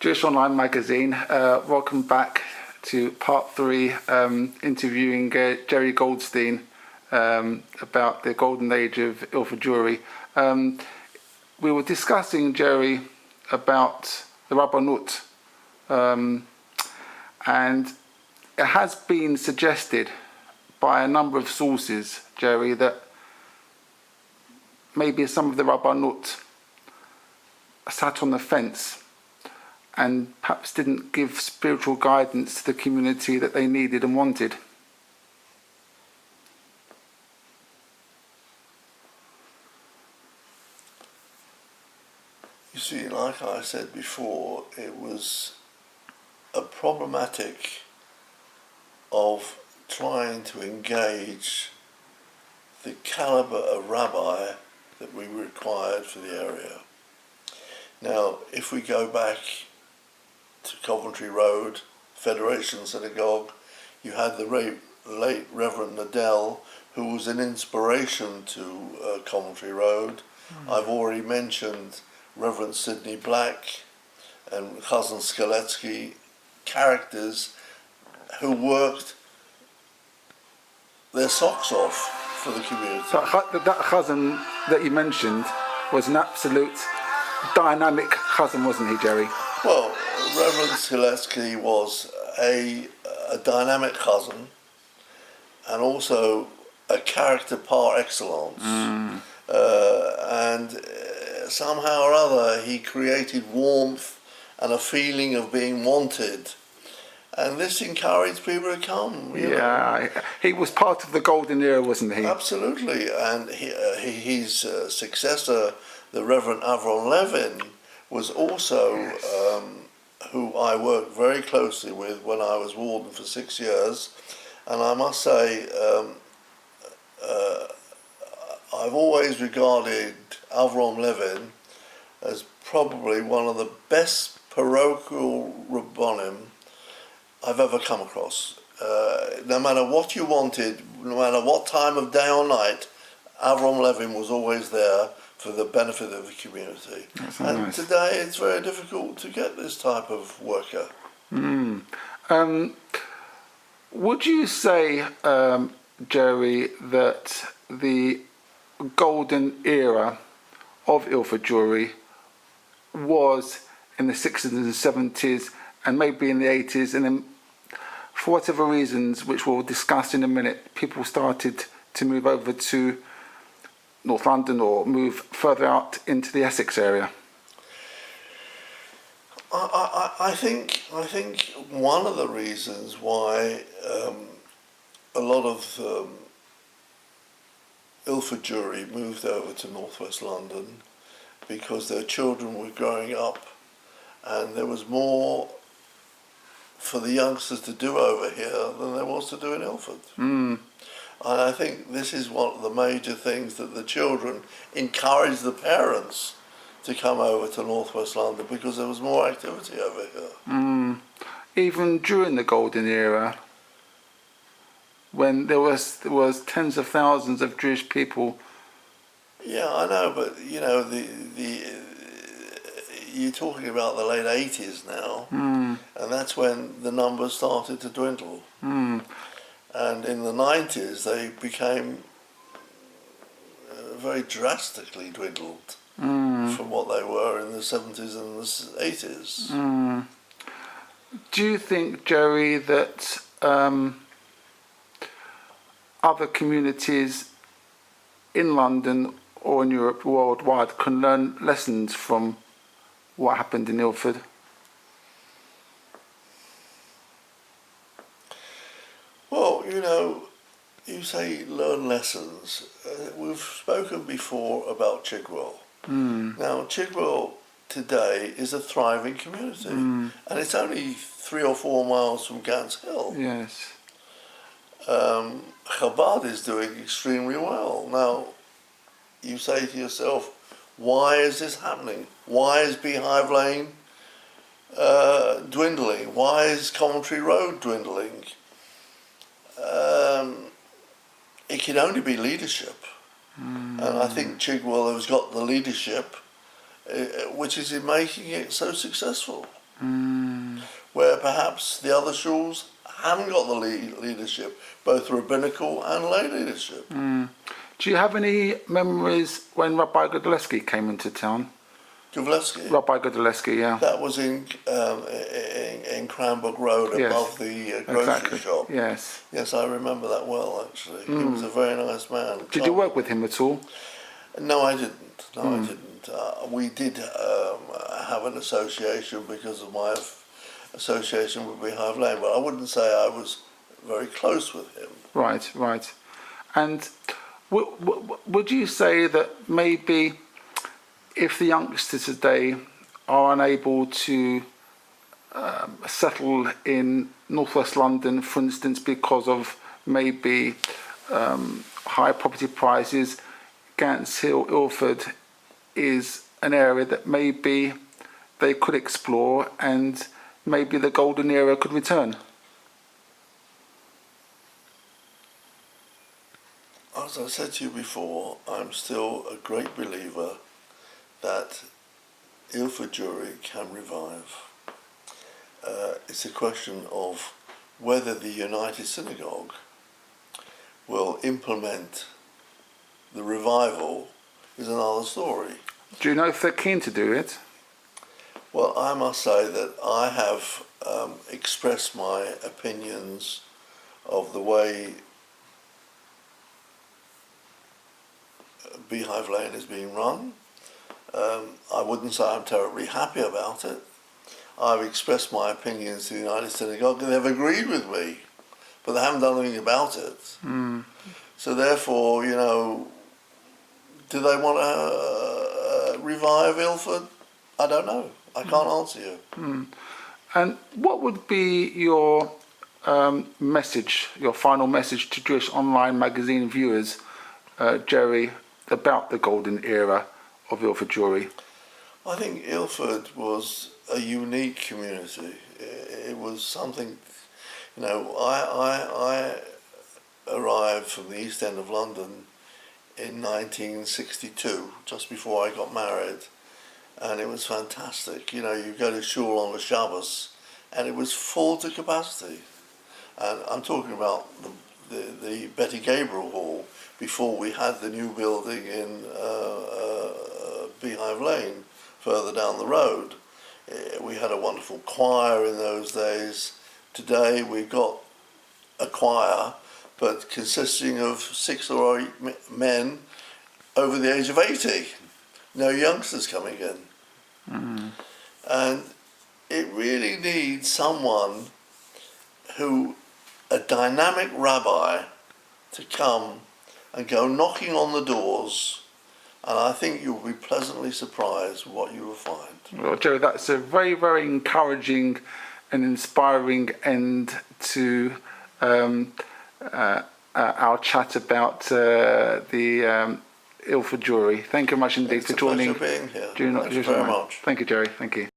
Jewish Online Magazine. Welcome back to part 3, interviewing Jerry Goldstein about the Golden Age of Ilford Jewry. We were discussing, Jerry, about the Rabbanut, and it has been suggested by a number of sources, Jerry, that maybe some of the Rabbanut sat on the fence and perhaps didn't give spiritual guidance to the community that they needed and wanted. You see, like I said before, it was a problematic of trying to engage the caliber of rabbi that we required for the area. Now, if we go back to Coventry Road, Federation Synagogue, you had the late Reverend Nadell, who was an inspiration to Coventry Road. I've already mentioned Reverend Sidney Black and Cousin Skaletsky, characters who worked their socks off for the community. So that cousin that you mentioned was an absolute dynamic cousin, wasn't he, Jerry? Well, Reverend Skaletsky was a dynamic cousin and also a character par excellence. And somehow or other he created warmth and a feeling of being wanted. And this encouraged people to come. You know. He was part of the Golden Era, wasn't he? Absolutely. And his successor, the Reverend Avron Levin, was also who I worked very closely with when I was warden for 6 years. And I must say, I've always regarded Avron Levin as probably one of the best parochial rabbonim I've ever come across. No matter what you wanted, no matter what time of day or night, Avron Levin was always there for the benefit of the community. And nice. Today it's very difficult to get this type of worker. Would you say, Jerry, that the Golden Era of Ilford Jewry was in the 60s and 70s and maybe in the 80s, and then for whatever reasons, which we'll discuss in a minute, people started to move over to North London or move further out into the Essex area? I think one of the reasons why a lot of Ilford Jewry moved over to northwest London because their children were growing up and there was more for the youngsters to do over here than there was to do in Ilford. And I think this is one of the major things that the children encouraged the parents to come over to northwest London because there was more activity over here. Even during the Golden Era, when there was tens of thousands of Jewish people. Yeah, I know, but you know, you're talking about the late 80s now, and that's when the numbers started to dwindle. And in the 90s, they became very drastically dwindled from what they were in the 70s and the 80s. Do you think, Jerry, that other communities in London or in Europe, worldwide, can learn lessons from what happened in Ilford? Well, you know, you say learn lessons. We've spoken before about Chigwell. Now, Chigwell today is a thriving community, and it's only 3 or 4 miles from Gants Hill. Yes. Chabad is doing extremely well. Now, you say to yourself, why is this happening? Why is Beehive Lane dwindling? Why is Coventry Road dwindling? It can only be leadership. And I think Chigwell has got the leadership, which is in making it so successful. where perhaps the other schools haven't got the leadership, both rabbinical and lay leadership. Do you have any memories when Rabbi Godleski came into town? Govleski, Rabbi Godleski, yeah. that was in Cranbrook Road, Yes, above the grocery exactly. shop. Yes. Yes, I remember that well, actually. He was a very nice man. Did you work with him at all? No, I didn't. No, I didn't. We did have an association because of my association with Beehive Lane, but I wouldn't say I was very close with him. Right, right. And would you say that maybe if the youngsters today are unable to settle in northwest London, for instance, because of maybe high property prices, Gants Hill, Ilford is an area that maybe they could explore and maybe the golden era could return? As I said to you before, I'm still a great believer that Ilford Jewry can revive. It's a question of whether the United Synagogue will implement the revival is another story. Do you know if they're keen to do it? Well, I must say that I have expressed my opinions of the way Beehive Lane is being run. I wouldn't say I'm terribly happy about it. I've expressed my opinions to the United Synagogue and they've agreed with me, but they haven't done anything about it. So therefore, you know, do they want to revive Ilford? I don't know. I can't answer you. And what would be your message, your final message to Jewish online magazine viewers, Jerry, about the golden era of Ilford Jewry? I think Ilford was a unique community. It was something, you know, I arrived from the East End of London in 1962, just before I got married, and it was fantastic. You know, you go to shul on the Shabbos, and it was full to capacity. And I'm talking about the Betty Gabriel Hall before we had the new building in Beehive Lane, further down the road. We had a wonderful choir in those days. Today we've got a choir, but consisting of 6 or 8 men over the age of 80. No youngsters coming in. And it really needs someone who, a dynamic rabbi, to come and go knocking on the doors, and I think you'll be pleasantly surprised with what you will find. Well, Jerry, that's a very, very encouraging and inspiring end to our chat about the Ilford Jewry. Thank you very much indeed for joining. It's a pleasure being here. Thanks very much. Thank you, Jerry. Thank you.